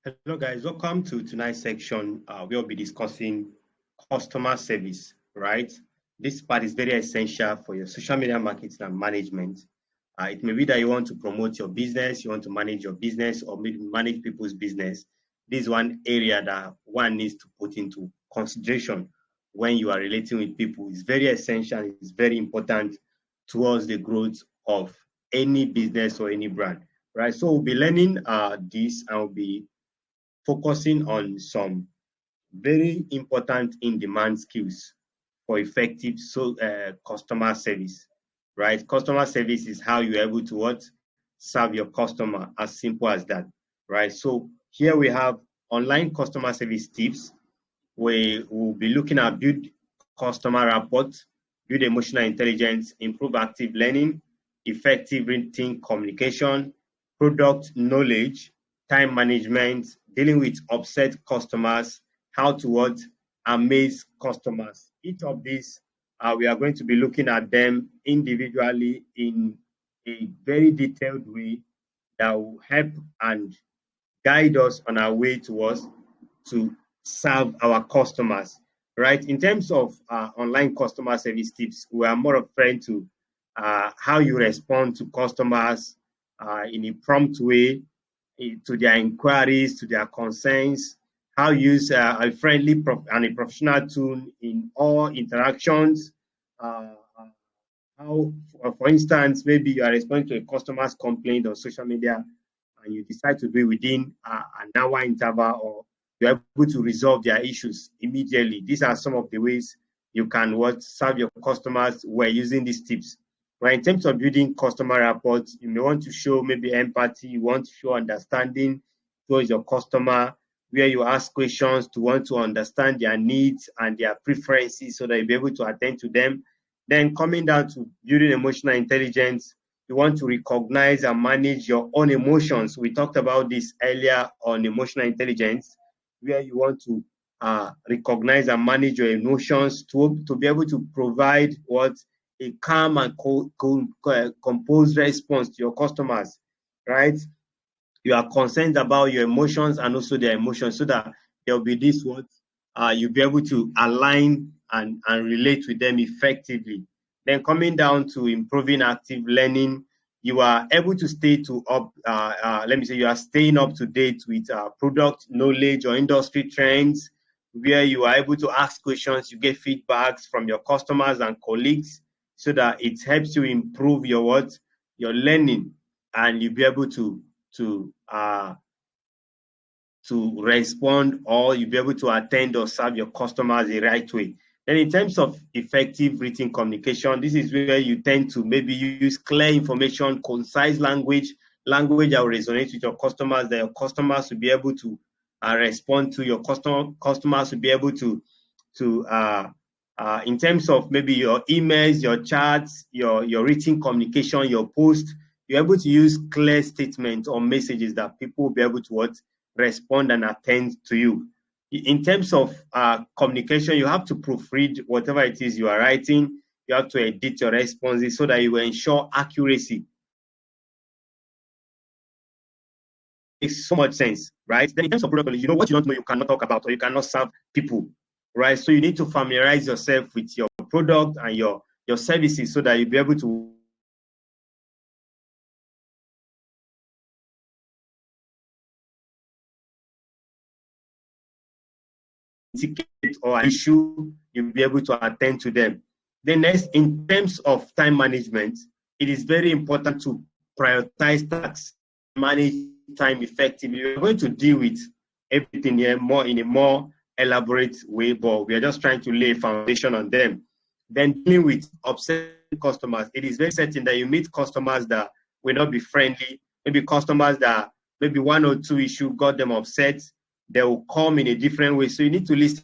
Hello, guys. Welcome to tonight's section. We'll be discussing customer service, right? This part is very essential for your social media marketing and management. It may be that you want to promote your business, you want to manage your business, or maybe manage people's business. This is one area that one needs to put into consideration when you are relating with people. It's very essential, it's very important towards the growth of any business or any brand, right? So we'll be learning this and we'll be focusing on some very important in-demand skills for effective customer service, right? Customer service is how you're able to what? Serve your customer, as simple as that, right? So here we have online customer service tips. We will be looking at build customer rapport, build emotional intelligence, improve active learning, effective written communication, product knowledge, time management, dealing with upset customers, how to what? Amaze customers. Each of these, we are going to be looking at them individually in a very detailed way that will help and guide us on our way towards to serve our customers, right? In terms of online customer service tips, we are more referring to how you respond to customers in a prompt way, to their inquiries, to their concerns, how you use a friendly and a professional tone in all interactions. How, for instance, maybe you are responding to a customer's complaint on social media and you decide to do it within an hour interval, or you're able to resolve their issues immediately. These are some of the ways you can serve your customers while using these tips. Right? In terms of building customer rapport, you may want to show maybe empathy, you want to show understanding towards your customer, where you ask questions to want to understand their needs and their preferences so that you'll be able to attend to them. Then coming down to building emotional intelligence, you want to recognize and manage your own emotions. We talked about this earlier on emotional intelligence, where you want to recognize and manage your emotions to be able to provide a calm and composed response to your customers, right? You are concerned about your emotions and also their emotions, so that there will be this you'll be able to align and relate with them effectively. Then coming down to improving active learning, you are able to you are staying up to date with product knowledge or industry trends, where you are able to ask questions, you get feedbacks from your customers and colleagues, so that it helps you improve your learning, and you'll be able to respond, or you'll be able to attend or serve your customers the right way. Then in terms of effective written communication, this is where you tend to maybe use clear information, concise language that will resonate with your customers, that your customers will be able to respond to. Your customers will be able to in terms of maybe your emails, your chats, your written communication, your post, you're able to use clear statements or messages that people will be able to respond and attend to you. In terms of communication, you have to proofread whatever it is you are writing. You have to edit your responses so that you will ensure accuracy. Makes so much sense, right? Then in terms of product knowledge, what you don't know, you cannot talk about, or you cannot serve people, right? So you need to familiarize yourself with your product and your services, so that you'll be able to ticket or an issue, you'll be able to attend to them. Then next, in terms of time management, it is very important to prioritize tasks, manage time effectively. We're going to deal with everything here in a more elaborate way, but we are just trying to lay a foundation on them. Then dealing with upset customers, it is very certain that you meet customers that will not be friendly, maybe customers that maybe one or two issue got them upset, they will come in a different way. So you need to listen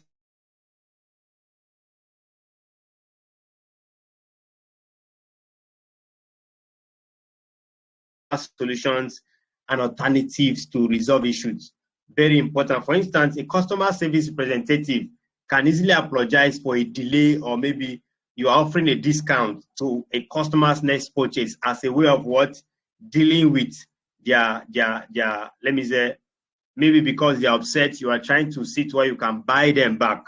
solutions and alternatives to resolve issues. Very important. For instance, a customer service representative can easily apologize for a delay, or maybe you are offering a discount to a customer's next purchase as a way of dealing with their let me say, maybe because they're upset, you are trying to see where you can buy them back,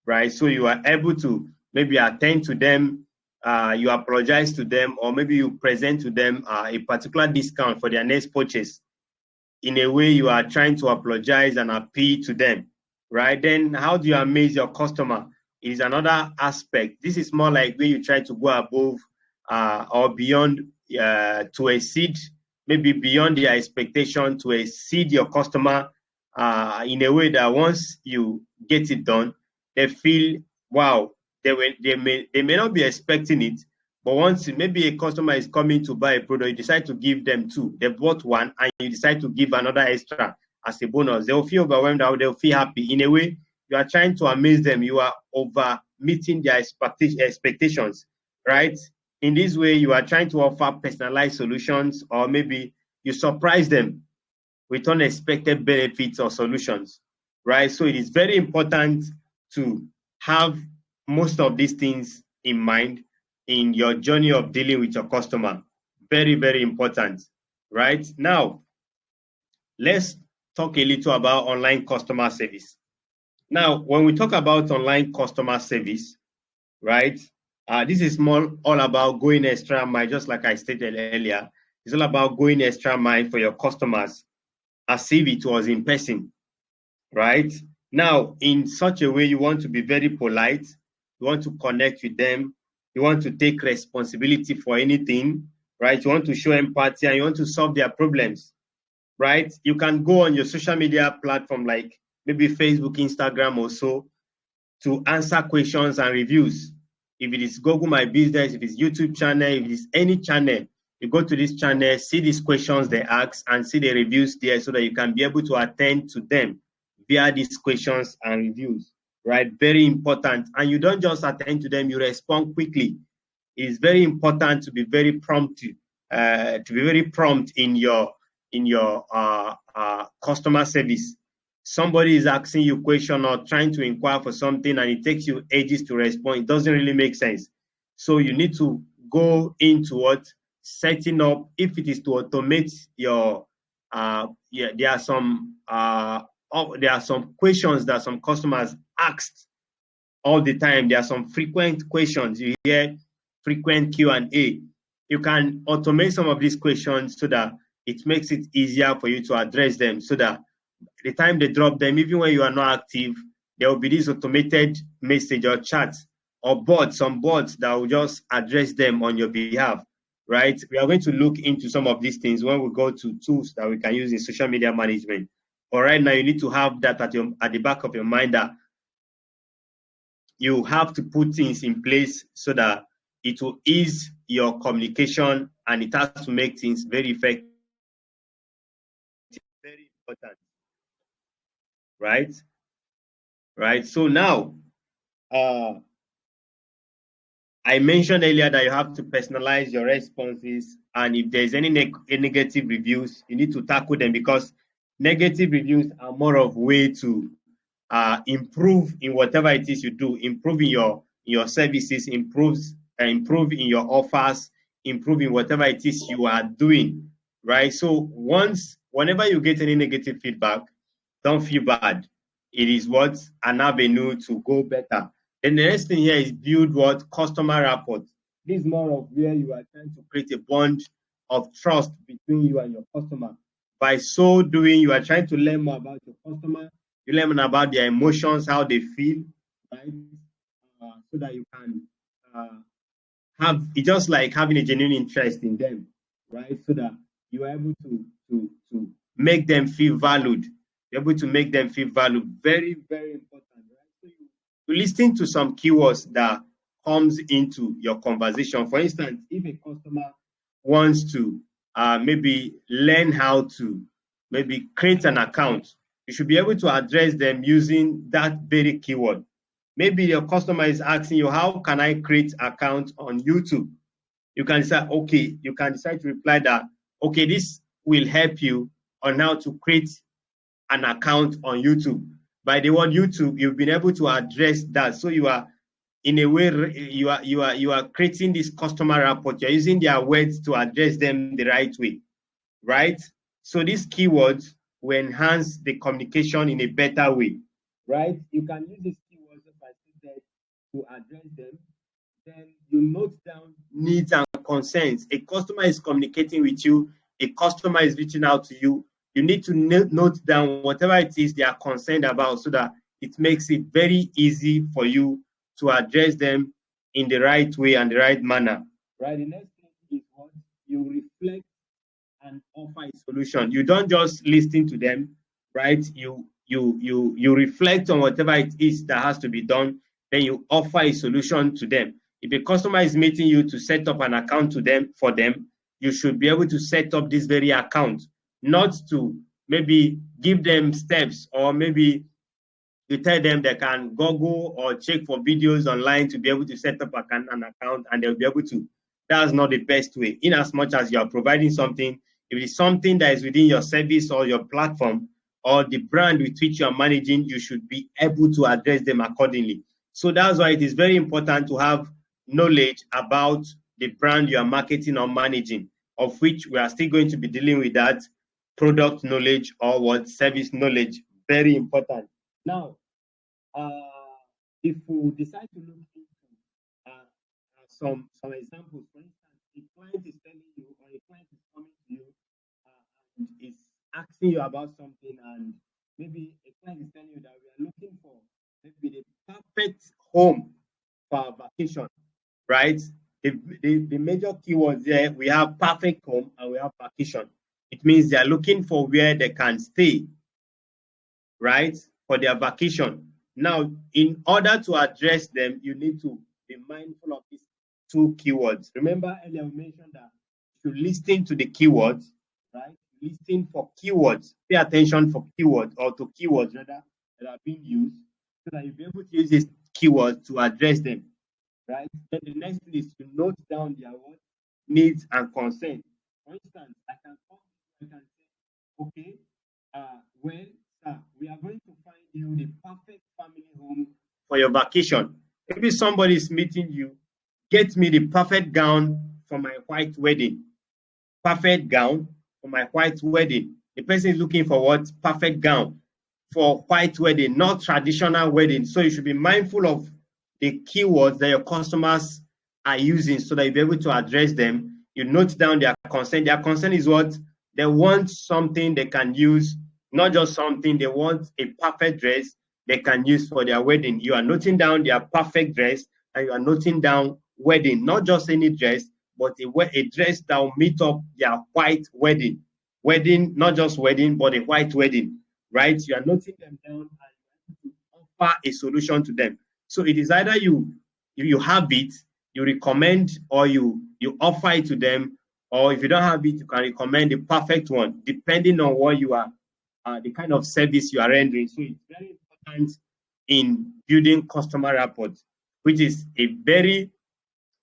right? So you are able to maybe attend to them, you apologize to them, or maybe you present to them a particular discount for their next purchase. In a way, you are trying to apologize and appeal to them, right? Then how do you amaze your customer? It is another aspect. This is more like when you try to go above or beyond to exceed, maybe beyond their expectation, to exceed your customer in a way that once you get it done, they feel, wow, they may not be expecting it, but once maybe a customer is coming to buy a product, you decide to give them two. They bought one and you decide to give another extra as a bonus. They'll feel overwhelmed, they'll feel happy. In a way, you are trying to amaze them. You are over meeting their expectations, right? In this way, you are trying to offer personalized solutions, or maybe you surprise them with unexpected benefits or solutions, right? So it is very important to have most of these things in mind in your journey of dealing with your customer. Very, very important, right? Now, let's talk a little about online customer service. Now, when we talk about online customer service, right, this is more all about going extra mile, just like I stated earlier. It's all about going extra mile for your customers as if it was in person, right? Now, in such a way, you want to be very polite, you want to connect with them, you want to take responsibility for anything, right? You want to show empathy and you want to solve their problems, right? You can go on your social media platform like maybe Facebook, Instagram or so to answer questions and reviews. If it is Google My Business, if it's YouTube channel, if it is any channel, you go to this channel, see these questions they ask and see the reviews there so that you can be able to attend to them via these questions and reviews, right? Very important. And you don't just attend to them, you respond quickly. It is very important to be very prompt, in your customer service. Somebody is asking you a question or trying to inquire for something and it takes you ages to respond. It doesn't really make sense. So you need to go into what setting up, if it is to automate your there are some questions that some customers asked all the time. There are some frequent questions. You hear frequent Q&A. You can automate some of these questions so that it makes it easier for you to address them, so that the time they drop them, even when you are not active, there will be this automated message or chat or some bots that will just address them on your behalf, right? We are going to look into some of these things when we go to tools that we can use in social media management. But right now, you need to have that at the back of your mind, that you have to put things in place so that it will ease your communication and it has to make things very effective. Very important, right? Right. So now, I mentioned earlier that you have to personalize your responses, and if there's any negative reviews, you need to tackle them, because negative reviews are more of a way to improve in whatever it is you do, improve in your services, improve in your offers, improve in whatever it is you are doing, right? So whenever you get any negative feedback, don't feel bad. It is what an avenue to go better. Then the next thing here is build what customer rapport. This is more of where you are trying to create a bond of trust between you and your customer. By so doing, you are trying to learn more about your customer. You learn about their emotions, how they feel, right? So that you can have it, just like having a genuine interest in them, right? So that you are able to make them feel valued. You're able to make them feel valued. Very, very important, right? So you listen to some keywords that comes into your conversation. For instance, if a customer wants to maybe learn how to maybe create an account, you should be able to address them using that very keyword. Maybe your customer is asking you, how can I create an account on YouTube? You can say, okay, you can decide to reply that, okay, this will help you on how to create an account on YouTube. By the word YouTube, you've been able to address that. So you are, in a way, you are creating this customer rapport. You're using their words to address them the right way, right? So these keywords will enhance the communication in a better way, right? You can use these keywords to address them. Then you note down needs and concerns. A customer is communicating with you, a customer is reaching out to you. You need to note down whatever it is they are concerned about so that it makes it very easy for you to address them in the right way and the right manner. Right. The next thing is what you reflect and offer a solution. You don't just listen to them, right? You reflect on whatever it is that has to be done, then you offer a solution to them. If a customer is meeting you to set up an account to them for them, you should be able to set up this very account, not to maybe give them steps, or maybe you tell them they can Google or check for videos online to be able to set up an account, and they'll be able to. That's not the best way. In as much as you are providing something, if it's something that is within your service or your platform or the brand with which you are managing, you should be able to address them accordingly. So that's why it is very important to have knowledge about the brand you are marketing or managing, of which we are still going to be dealing with that product knowledge or what service knowledge. Very important. Now, if we decide to look into some examples, for instance, a client is telling you, or a client is coming to you and is asking you about something, and maybe a client is telling you that we are looking for maybe the perfect home for our vacation, right? The major keywords there, we have perfect home and we have vacation. It means they are looking for where they can stay, right, for their vacation. Now, in order to address them, you need to be mindful of these two keywords. Remember earlier we mentioned that you listen to the keywords, right? Listen for keywords. Pay attention for keywords, or to keywords rather, that are being used, so that you'll be able to use these keywords to address them, right? Then the next thing is to note down their needs and concerns. For instance, I can say, okay, well, sir, we are going to find you the perfect family home for your vacation. Maybe somebody is meeting you, get me the perfect gown for my white wedding. Perfect gown for my white wedding. The person is looking for what? Perfect gown for white wedding, not traditional wedding. So you should be mindful of the keywords that your customers are using so that you'll be able to address them. You note down their concern. Their concern is what? They want something they can use, not just something. They want a perfect dress they can use for their wedding. You are noting down their perfect dress, and you are noting down wedding, not just any dress, but a dress that will meet up their white wedding. Wedding, not just wedding, but a white wedding, right? You are noting them down and you offer a solution to them. So it is either you have it, you recommend, or you offer it to them, or if you don't have it, you can recommend the perfect one, depending on what you are, the kind of service you are rendering. So it's very important in building customer rapport, which is a very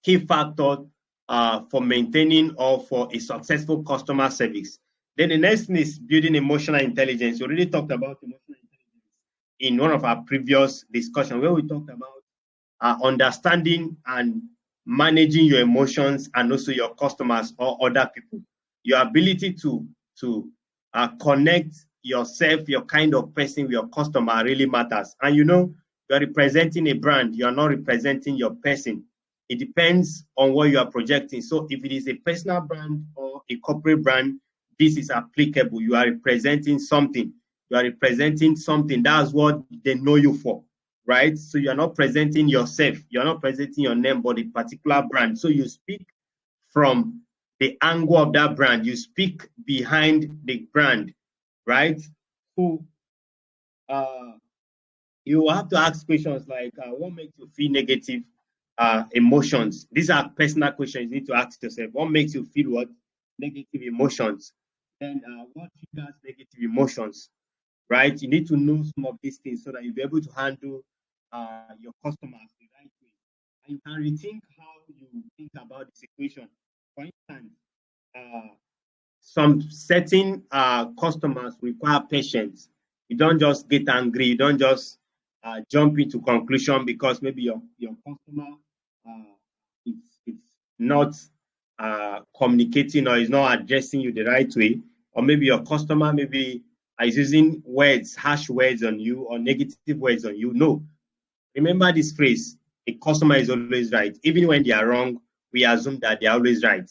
key factor for maintaining or for a successful customer service. Then the next thing is building emotional intelligence. We already talked about emotional intelligence in one of our previous discussions, where we talked about understanding and managing your emotions and also your customers or other people. Your ability to connect yourself, your kind of person with your customer really matters. And you are representing a brand, you are not representing your person. It depends on what you are projecting. So if it is a personal brand or a corporate brand, this is applicable. You are representing something. You are representing something. That's what they know you for, right? So you are not presenting yourself. You are not presenting your name, but a particular brand. So you speak from the angle of that brand. You speak behind the brand, right? So you have to ask questions like, what makes you feel negative emotions? These are personal questions you need to ask yourself. What makes you feel what? Negative emotions. Then what triggers negative emotions, right? You need to know some of these things so that you'll be able to handle your customers the right way. And you can rethink how you think about this equation. For instance, some certain customers require patience. You don't just get angry. You don't just jump into conclusion because maybe your customer it's not communicating or is not addressing you the right way, or maybe your customer maybe is using words, harsh words on you or negative words on you. No. Remember this phrase, a customer is always right. Even when they are wrong, we assume that they are always right.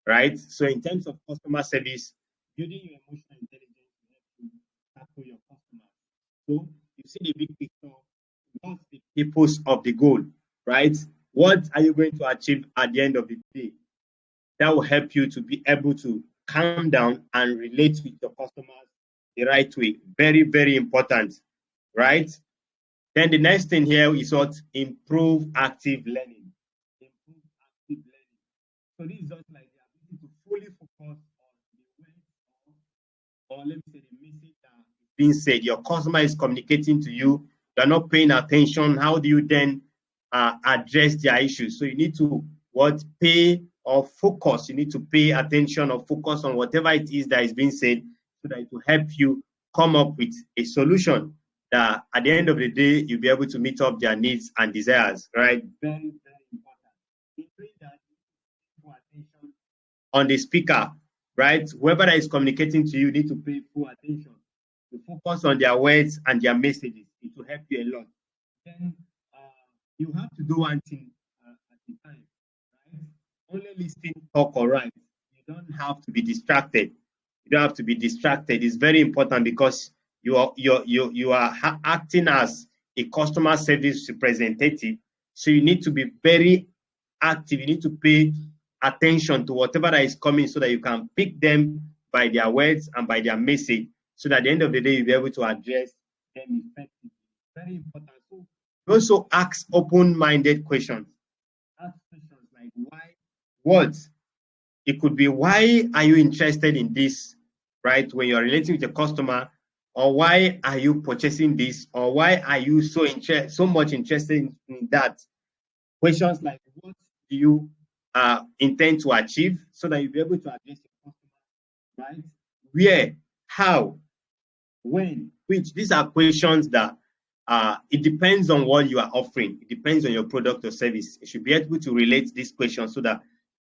Right? So in terms of customer service, building your emotional intelligence will help you tackle your customers. So you see the big picture, what's the purpose of the goal, right? What are you going to achieve at the end of the day? That will help you to be able to calm down and relate with your customers the right way. Very, very important, right? Then the next thing here is what? Improve active learning. Improve active learning. So this is just like the ability to fully focus on the words or let me say the message that is being said. Your customer is communicating to you. You're not paying attention. How do you then address their issues? So you need to what? Pay or focus. You need to pay attention or focus on whatever it is that is being said so that it will help you come up with a solution that at the end of the day, you'll be able to meet up their needs and desires, right? Very, very important. In doing that, pay attention on the speaker, right? Whoever that is communicating to you, need to pay full attention. To focus on their words and their messages. It will help you a lot. Then you have to do one thing at a time, right? Only listen, talk, or write. You don't have to be distracted. You don't have to be distracted. It's very important because you are acting as a customer service representative. So you need to be very active. You need to pay attention to whatever that is coming so that you can pick them by their words and by their message. So that at the end of the day, you'll be able to address them effectively. Very important. So you also ask open-minded questions. Ask questions like why, what? It could be why are you interested in this, right? When you're relating with a customer, or why are you purchasing this, or why are you so much interested in that? Questions like what do you intend to achieve so that you'll be able to address your customer, right? Where, how, when, which. These are questions that it depends on what you are offering. It depends on your product or service. You should be able to relate these questions so that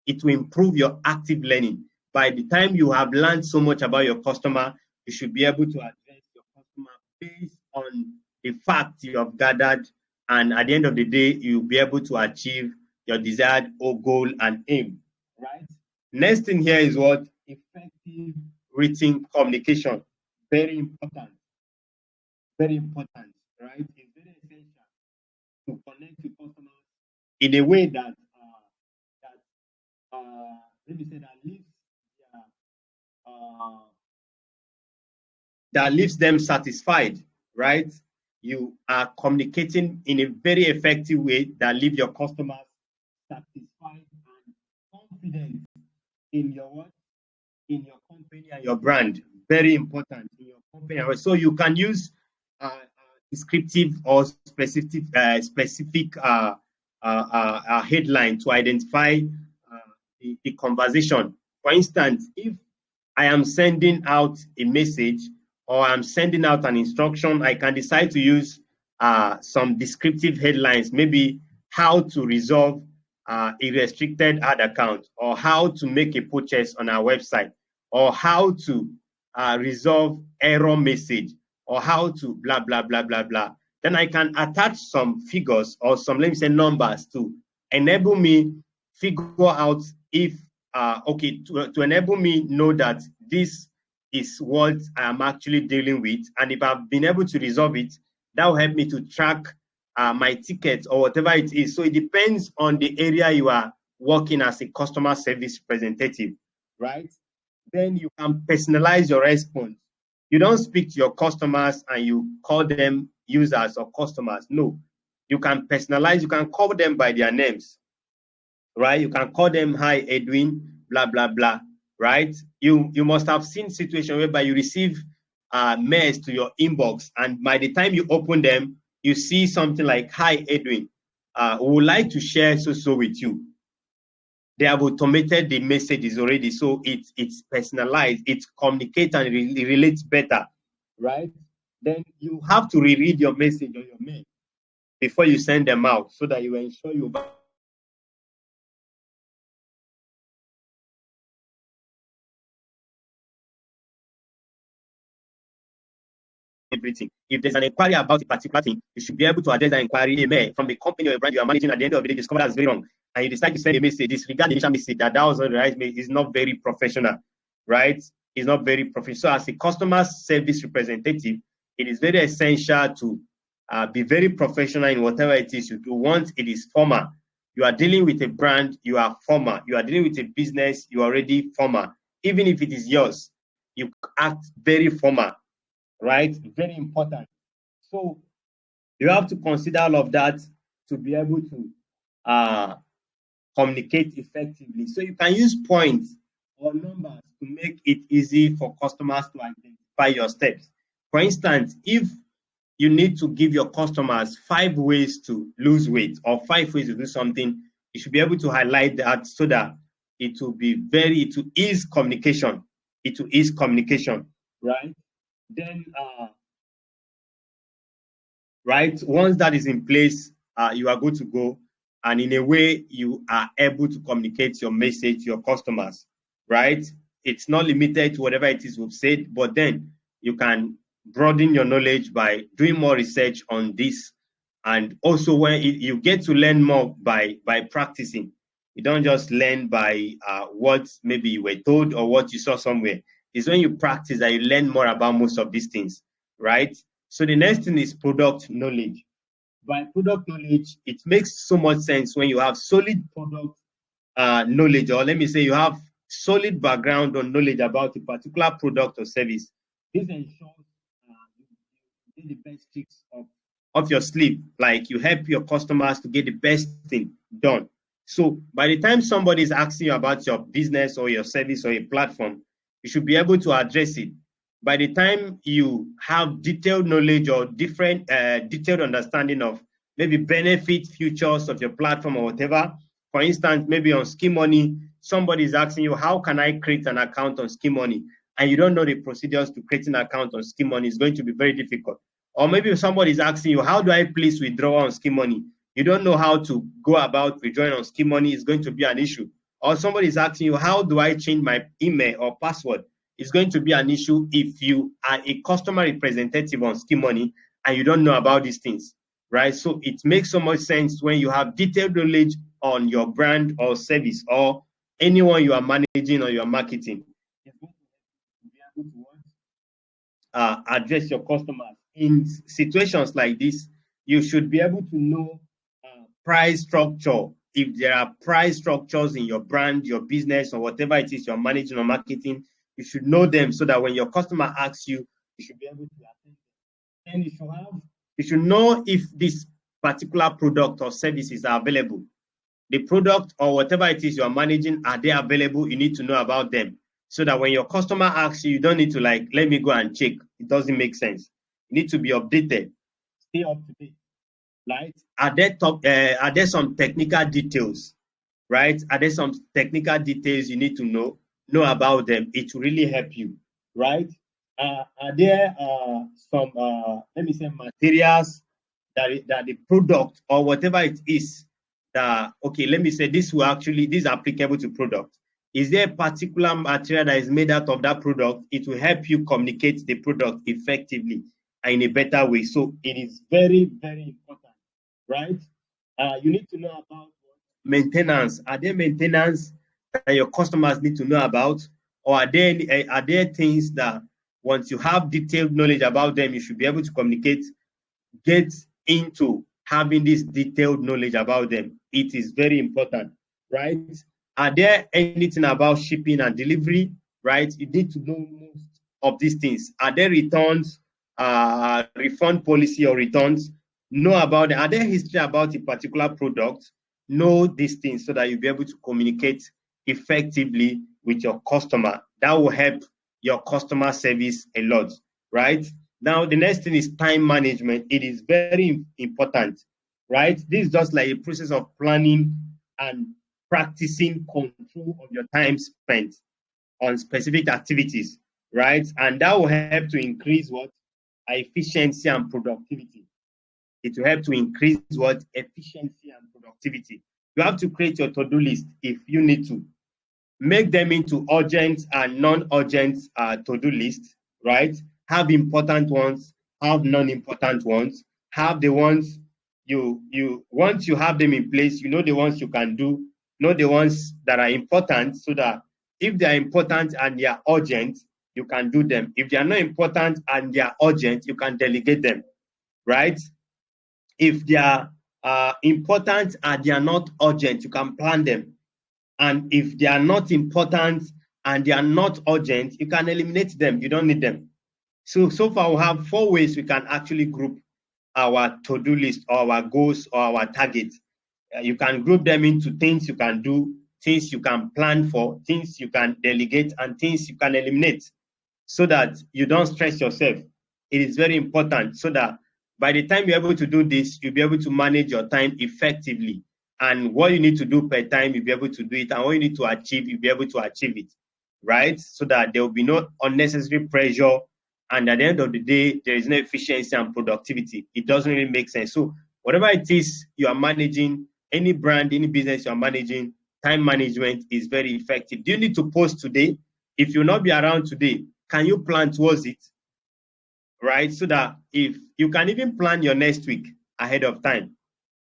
it will improve your active learning. By the time you have learned so much about your customer, you should be able to address your customer based on the facts you have gathered. And at the end of the day, you'll be able to achieve your desired goal and aim, right? Next thing here is what? Effective written communication. Very important. Very important, right? It's very essential to connect with customers in a way that let me say uh, that leaves them satisfied, right? You are communicating in a very effective way that leave your customers satisfied and confident in your what? In your company and your brand. Very important in your company. So you can use descriptive or specific headline to identify the conversation. For instance, if I am sending out a message or I'm sending out an instruction, I can decide to use some descriptive headlines, maybe how to resolve a restricted ad account, or how to make a purchase on our website, or how to resolve error message, or how to blah, blah, blah, blah, blah. Then I can attach some figures or some, let me say, numbers to enable me figure out if okay, to enable me know that this is what I'm actually dealing with. And if I've been able to resolve it, that will help me to track my ticket or whatever it is. So it depends on the area you are working as a customer service representative, right? Then you can personalize your response. You don't speak to your customers and you call them users or customers. No, you can personalize, you can call them by their names, right? You can call them, hi, Edwin, blah, blah, blah, right? You must have seen situation whereby you receive mails to your inbox, and by the time you open them, you see something like, hi, Edwin, we would like to share so with you. They have automated the messages already, so it's personalized, it communicates and it relates better, right? Then you have to reread your message or your mail before you send them out so that you ensure you everything. If there's an inquiry about a particular thing, you should be able to address that inquiry email from the company or brand you are managing. At the end of the day, discover that's very wrong, and you decide to send a message, disregard the initial message that was not the right message, is not very professional, right? It's not very professional. So as a customer service representative, it is very essential to be very professional in whatever it is you do. Once it is formal, you are dealing with a brand, you are formal. You are dealing with a business, you are already formal. Even if it is yours, you act very formal, right? Very important. So you have to consider all of that to be able to communicate effectively. So you can use points or numbers to make it easy for customers to identify your steps. For instance, if you need to give your customers 5 ways to lose weight or 5 ways to do something, you should be able to highlight that so that it will ease communication. It will ease communication, right? Then, right, once that is in place, you are good to go. And in a way, you are able to communicate your message to your customers, right? It's not limited to whatever it is we've said, but then you can broaden your knowledge by doing more research on this. And also, when you get to learn more by practicing, you don't just learn by what maybe you were told or what you saw somewhere. It's when you practice that you learn more about most of these things, right? So the next thing is product knowledge. By product knowledge, it makes so much sense when you have solid product knowledge, or let me say you have solid background or knowledge about a particular product or service. This ensures you get the best tricks of your sleep, like you help your customers to get the best thing done. So by the time somebody is asking you about your business or your service or a platform, you should be able to address it. By the time you have detailed knowledge or different detailed understanding of maybe benefit features of your platform or whatever, for instance, maybe on SkiMoney, somebody is asking you, how can I create an account on SkiMoney? And you don't know the procedures to create an account on SkiMoney. It's going to be very difficult. Or maybe if somebody is asking you, how do I place withdrawal on SkiMoney? You don't know how to go about withdrawing on SkiMoney. It's going to be an issue. Or somebody is asking you, how do I change my email or password? It's going to be an issue if you are a customer representative on SkiMoney and you don't know about these things, right? So it makes so much sense when you have detailed knowledge on your brand or service or anyone you are managing or you are marketing. Address your customers. In situations like this, you should be able to know price structure. If there are price structures in your brand, your business, or whatever it is you're managing or marketing, you should know them so that when your customer asks you, you should be able to attend them. And you should know if this particular product or services are available. The product or whatever it is you're managing, are they available? You need to know about them so that when your customer asks you, you don't need to like, let me go and check. It doesn't make sense. You need to be updated. Stay up to date. Right? Are there some technical details, right? Are there some technical details you need to know about them? It will really help you, right? Are there some let me say materials that the product or whatever it is that, okay, let me say this is applicable to product. Is there a particular material that is made out of that product? It will help you communicate the product effectively and in a better way. So it is very, very important, right? You need to know about maintenance. Are there maintenance that your customers need to know about? Or are there things that once you have detailed knowledge about them, you should be able to communicate, get into having this detailed knowledge about them? It is very important, right? Are there anything about shipping and delivery, right? You need to know most of these things. Are there returns, refund policy or returns? Know about it. Are there history about a particular product? Know these things so that you'll be able to communicate effectively with your customer. That will help your customer service a lot, right? Now, the next thing is time management. It is very important, right? This is just like a process of planning and practicing control of your time spent on specific activities, right? And that will help to increase what? Efficiency and productivity. It will help to increase what? Efficiency and productivity. You have to create your to-do list if you need to. Make them into urgent and non-urgent to-do lists, right? Have important ones, have non-important ones, have the ones you once you have them in place, you know the ones you can do, know the ones that are important, so that if they are important and they are urgent, you can do them. If they are not important and they are urgent, you can delegate them, right? If they are important and they are not urgent, you can plan them. And if they are not important and they are not urgent, you can eliminate them. You don't need them. So far we have 4 ways we can actually group our to-do list or our goals or our targets. You can group them into things you can do, things you can plan for, things you can delegate, and things you can eliminate, so that you don't stress yourself. It is very important, so that by the time you're able to do this, you'll be able to manage your time effectively. And what you need to do per time, you'll be able to do it. And what you need to achieve, you'll be able to achieve it, right? So that there will be no unnecessary pressure. And at the end of the day, there is no efficiency and productivity. It doesn't really make sense. So whatever it is you are managing, any brand, any business you are managing, time management is very effective. Do you need to post today? If you'll not be around today, can you plan towards it, right? So that if you can even plan your next week ahead of time,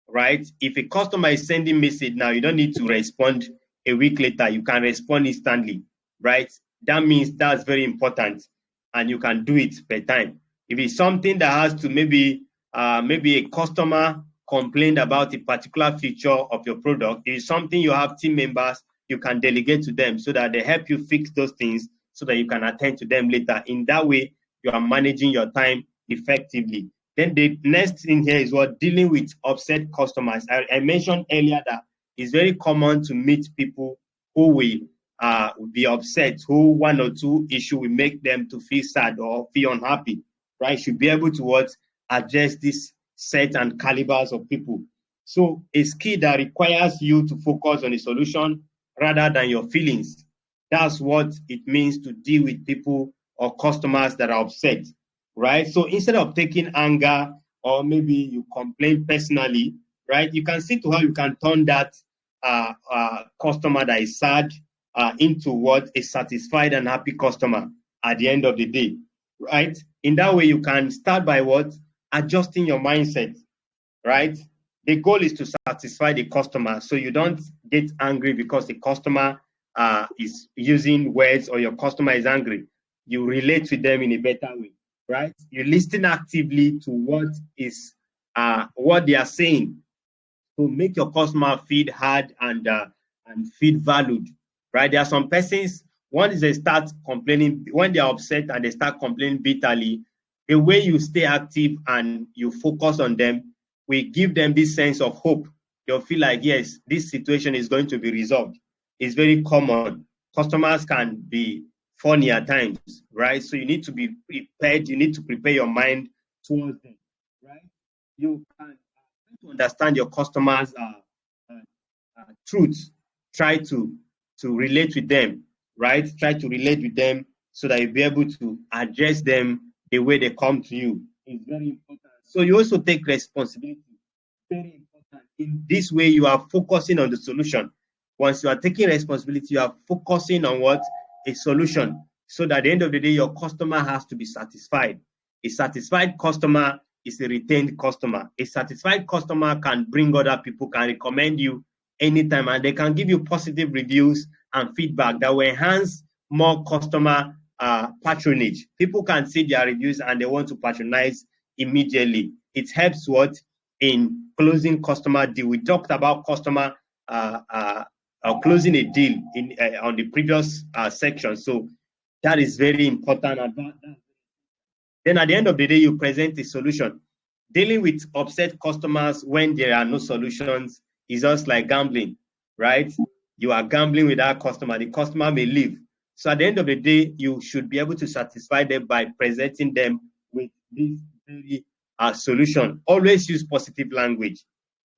right? If a customer is sending message now, you don't need to respond a week later. You can respond instantly, right? That means that's very important, and you can do it per time. If it's something that has to maybe a customer complained about a particular feature of your product, if it's something you have team members, you can delegate to them so that they help you fix those things so that you can attend to them later. In that way, you are managing your time effectively. Then the next thing here is what dealing with upset customers. I mentioned earlier that it's very common to meet people who will be upset, who 1 or 2 issue will make them to feel sad or feel unhappy, right? Should be able to address this set and calibers of people. So a skill that requires you to focus on a solution rather than your feelings. That's what it means to deal with people or customers that are upset, right? So instead of taking anger or maybe you complain personally, right, you can see to how you can turn that customer that is sad into what a satisfied and happy customer at the end of the day, right? In that way, you can start by what? Adjusting your mindset, right? The goal is to satisfy the customer, so you don't get angry because the customer is using words or your customer is angry. You relate to them in a better way, right? You listen actively to what they are saying to make your customer feel heard and feel valued, right? There are some persons, once they start complaining, when they are upset and they start complaining bitterly, the way you stay active and you focus on them, we give them this sense of hope. They'll feel like, yes, this situation is going to be resolved. It's very common. Customers can be funny at times, right? So you need to be prepared. You need to prepare your mind towards them, right? You can to understand your customers' truths. Try to relate with them, right? Try to relate with them so that you'll be able to address them the way they come to you. It's very important. So you also take responsibility. Very important. In this way, you are focusing on the solution. Once you are taking responsibility, you are focusing on what? A solution. So that at the end of the day, your customer has to be satisfied. A satisfied customer is a retained customer. A satisfied customer can bring other people, can recommend you anytime, and they can give you positive reviews and feedback that will enhance more customer patronage. People can see their reviews and they want to patronize immediately. It helps what? In closing customer deal. We talked about customer closing a deal on the previous section. So that is very important. Then at the end of the day, you present a solution. Dealing with upset customers when there are no solutions is just like gambling, right? You are gambling with that customer. The customer may leave. So at the end of the day, you should be able to satisfy them by presenting them with this very solution. Always use positive language.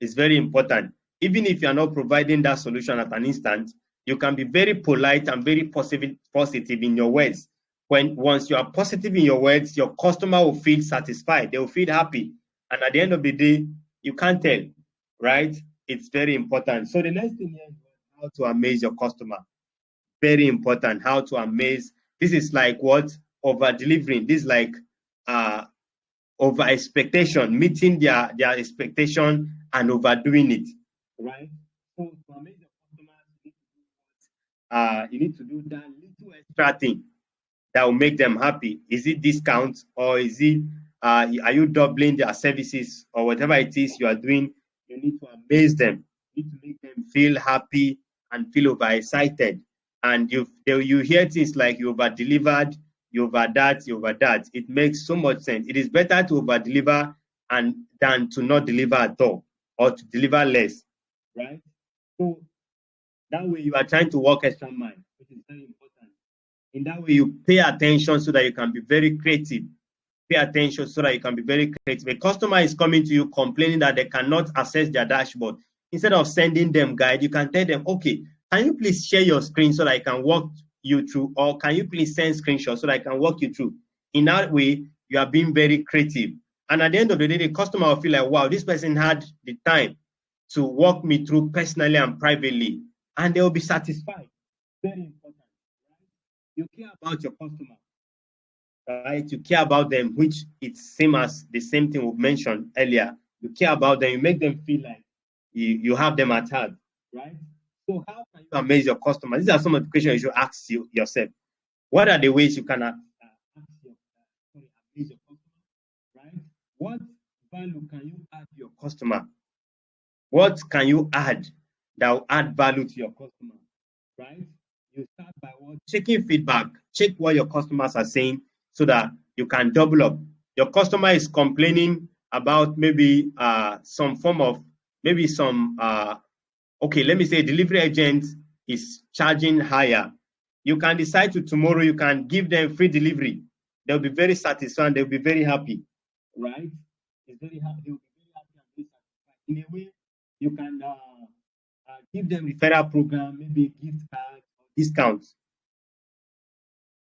It's very important. Even if you are not providing that solution at an instant, you can be very polite and very positive in your words. Once you are positive in your words, your customer will feel satisfied. They will feel happy. And at the end of the day, you can't tell, right? It's very important. So the next thing here is how to amaze your customer. Very important. How to amaze. This is like what? Over delivering. This is like over expectation, meeting their expectation and overdoing it, right? So to amaze your customers, you need to do that little extra thing that will make them happy. Is it discount, or is it are you doubling their services, or whatever it is you are doing? You need to amaze them. You need to make them feel happy and feel overexcited. And you hear things like you over delivered, you over that, you over that. It makes so much sense. It is better to over deliver and than to not deliver at all, or to deliver less, right? So that way you are trying to work extra mile, which is very important. In that way, you pay attention so that you can be very creative. Pay attention so that you can be very creative. A customer is coming to you complaining that they cannot access their dashboard. Instead of sending them guide, you can tell them, okay, can you please share your screen so that I can walk you through, or can you please send screenshots so that I can walk you through? In that way, you are being very creative. And at the end of the day, the customer will feel like, wow, this person had the time to walk me through personally and privately, and they will be satisfied. Very important. You care about your customer, right? You care about them, which it's same as the same thing we mentioned earlier. You care about them, you make them feel like you have them at heart, right? So how can you amaze your customer? These are some of the questions you should ask yourself. What are the ways you can amaze your customer, right? What value can you add to your customer? What can you add that will add value to your customer, right? You start by checking feedback. Check what your customers are saying so that you can double up. Your customer is complaining about maybe some form of, maybe some, okay, let me say delivery agent is charging higher. You can decide to tomorrow, you can give them free delivery. They'll be very satisfied. They'll be very happy, right? It's very happy. They'll be very happy and very satisfied. In a way, you can give them referral program, maybe gift cards or discounts.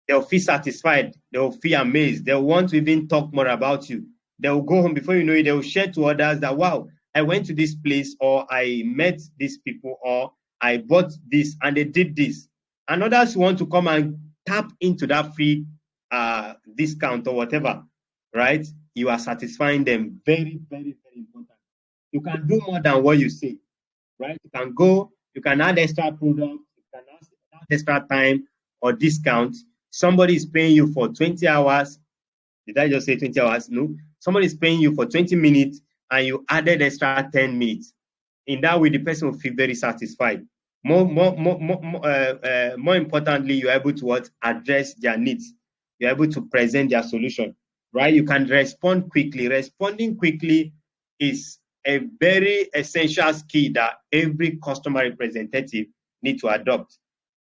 They'll feel satisfied. They'll feel amazed. They'll want to even talk more about you. They'll go home, before you know it, they'll share to others that, wow, I went to this place, or I met these people, or I bought this and they did this. And others want to come and tap into that free discount or whatever, right? You are satisfying them. Very, very, very important. You can do more than what you say, right? You can go, you can add extra products, you can add extra time or discounts. Somebody is paying you for 20 hours. Did I just say 20 hours? No. Somebody is paying you for 20 minutes and you added extra 10 minutes. In that way, the person will feel very satisfied. More importantly, you're able to address their needs. You're able to present their solution, right? You can respond quickly. Responding quickly is a very essential skill that every customer representative needs to adopt.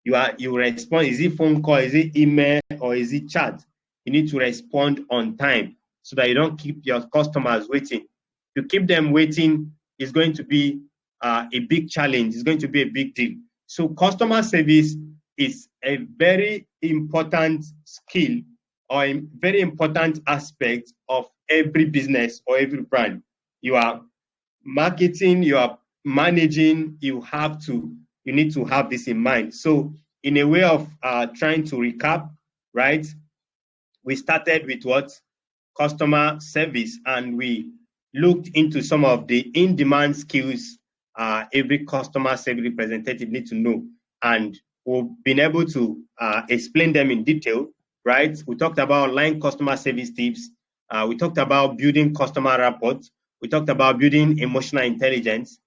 You respond. Is it phone call? Is it email? Or is it chat? You need to respond on time so that you don't keep your customers waiting. If you keep them waiting, it's going to be a big challenge. It's going to be a big deal. So customer service is a very important skill, or a very important aspect of every business or every brand. You are marketing, you are managing, you need to have this in mind. So in a way of trying to recap, right? We started with what? Customer service, and we looked into some of the in-demand skills every customer service representative needs to know, and we've been able to explain them in detail, right? We talked about online customer service tips. We talked about building customer rapport. We talked about building emotional intelligence.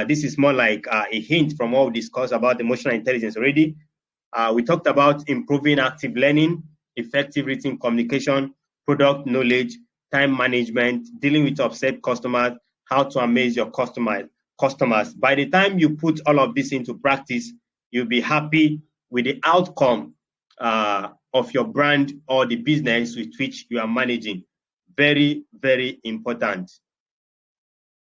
This is more like a hint from what we discussed about emotional intelligence already. We talked about improving active learning, effective written communication, product knowledge, time management, dealing with upset customers, how to amaze your customers. By the time you put all of this into practice, you'll be happy with the outcome of your brand or the business with which you are managing. Very, very important.